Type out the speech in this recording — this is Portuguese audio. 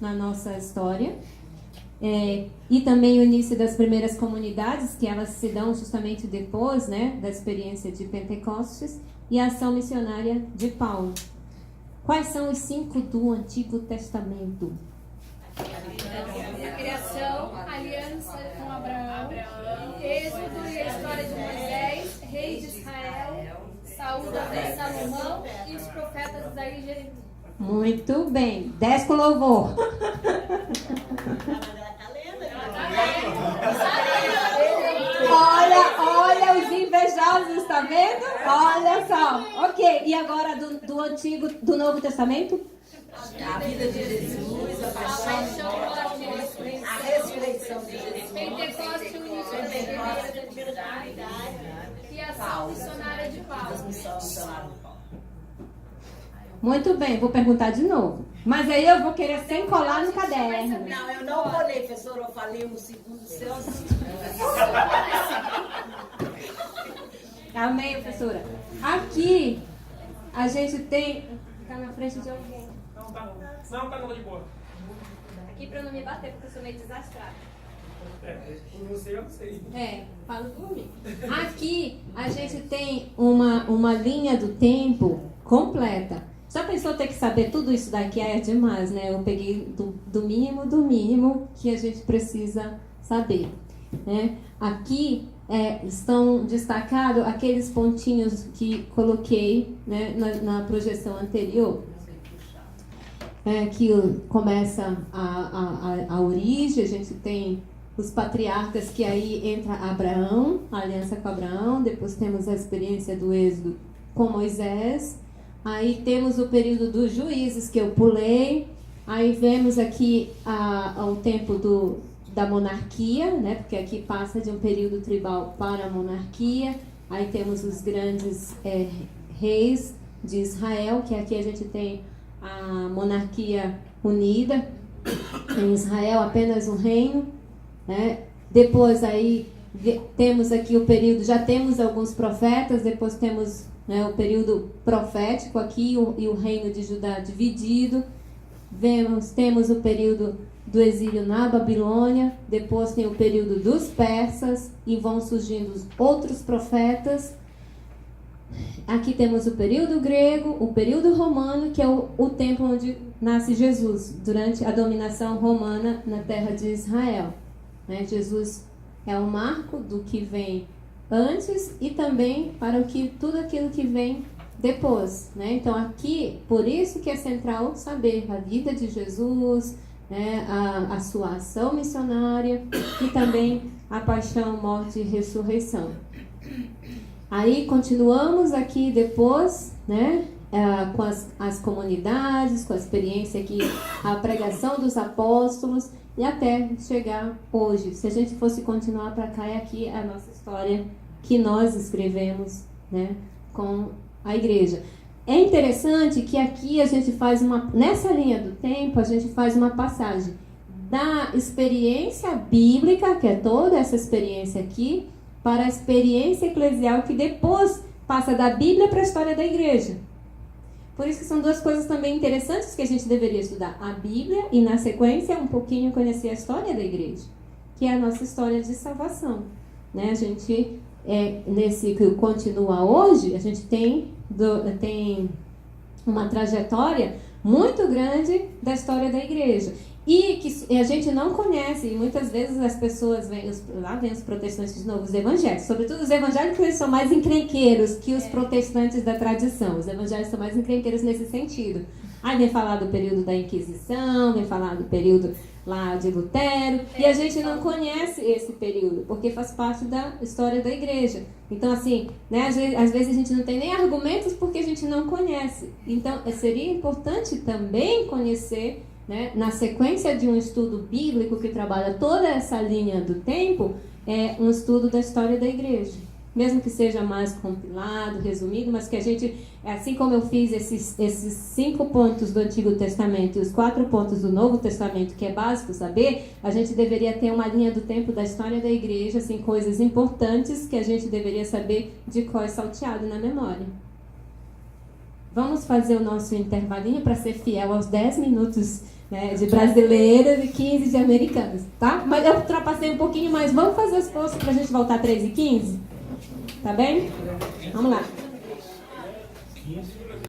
na nossa história. E também o início das primeiras comunidades, que elas se dão justamente depois, né, da experiência de Pentecostes, e a ação missionária de Paulo. Quais são os 5 do Antigo Testamento? A criação, a aliança com Abraão, Êxodo e a história de Moisés, rei de Israel, Saúl, Davi, Salomão e os profetas Isaías e Jeremias. Muito bem. 10 com louvor. Olha os invejosos, tá vendo? Olha só. Ok, e agora do Novo Testamento? A vida de Jesus, a paixão, a ressurreição de Jesus, Pentecostes, o início da atividade e a ação missionária de Paulo. Muito bem, vou perguntar de novo. Mas aí eu vou querer sem colar no caderno. Não, eu não colei, professora, eu falei um segundo seu. Amém, professora. Aqui a gente tem... Tá na frente de alguém. Não, tá de boa. Aqui pra não me bater, porque eu sou meio desastrada. Por você eu não sei. Falo por mim. Aqui a gente tem uma linha do tempo completa. Já pensou ter que saber tudo isso daqui? É demais, né? Eu peguei do mínimo que a gente precisa saber, né? Aqui estão destacados aqueles pontinhos que coloquei, né, na projeção anterior. Que começa a origem, a gente tem os patriarcas, que aí entra Abraão, a aliança com Abraão, depois temos a experiência do Êxodo com Moisés, aí temos o período dos juízes, que eu pulei, aí vemos aqui o tempo da monarquia, né, porque aqui passa de um período tribal para a monarquia, aí temos os grandes reis de Israel, que aqui a gente tem a monarquia unida, em Israel apenas um reino, né? Depois aí temos aqui o período, já temos alguns profetas, depois temos, né, o período profético aqui e o reino de Judá dividido, temos o período do exílio na Babilônia, depois tem o período dos persas e vão surgindo outros profetas. Aqui temos o período grego, o período romano, que é o tempo onde nasce Jesus, durante a dominação romana na terra de Israel. Né? Jesus é o marco do que vem antes e também para tudo aquilo que vem depois. Né? Então aqui, por isso que é central saber a vida de Jesus, né? a sua ação missionária e também a paixão, morte e ressurreição. Aí continuamos aqui depois, né, com as comunidades, com a experiência aqui, a pregação dos apóstolos e até chegar hoje. Se a gente fosse continuar para cá, é aqui a nossa história que nós escrevemos, né, com a igreja. É interessante que aqui a gente faz nessa linha do tempo, a gente faz uma passagem da experiência bíblica, que é toda essa experiência aqui, para a experiência eclesial, que depois passa da Bíblia para a história da igreja. Por isso que são duas coisas também interessantes que a gente deveria estudar. A Bíblia e, na sequência, um pouquinho conhecer a história da igreja, que é a nossa história de salvação. Né? A gente, nesse que continua hoje, a gente tem uma trajetória muito grande da história da igreja. E que a gente não conhece, e muitas vezes as pessoas lá vem os protestantes de novo, os evangélicos, sobretudo os evangélicos, eles são mais encrenqueiros que os protestantes da tradição. Os evangélicos são mais encrenqueiros nesse sentido. Aí vem falar do período da Inquisição, vem falar do período lá de Lutero, e a gente não conhece esse período, porque faz parte da história da igreja. Então, assim, né, às vezes a gente não tem nem argumentos porque a gente não conhece. Então, seria importante também conhecer, né, na sequência de um estudo bíblico que trabalha toda essa linha do tempo, um estudo da história da igreja. Mesmo que seja mais compilado, resumido, mas que a gente, assim como eu fiz esses 5 pontos do Antigo Testamento e os 4 pontos do Novo Testamento, que é básico saber, a gente deveria ter uma linha do tempo da história da igreja, assim, coisas importantes que a gente deveria saber de cor e salteado na memória. Vamos fazer o nosso intervalinho para ser fiel aos 10 minutos né, de brasileiros e 15 de americanos, tá? Mas eu ultrapassei um pouquinho mais. Vamos fazer o esforço pra gente voltar 3h15? Tá bem? Vamos lá.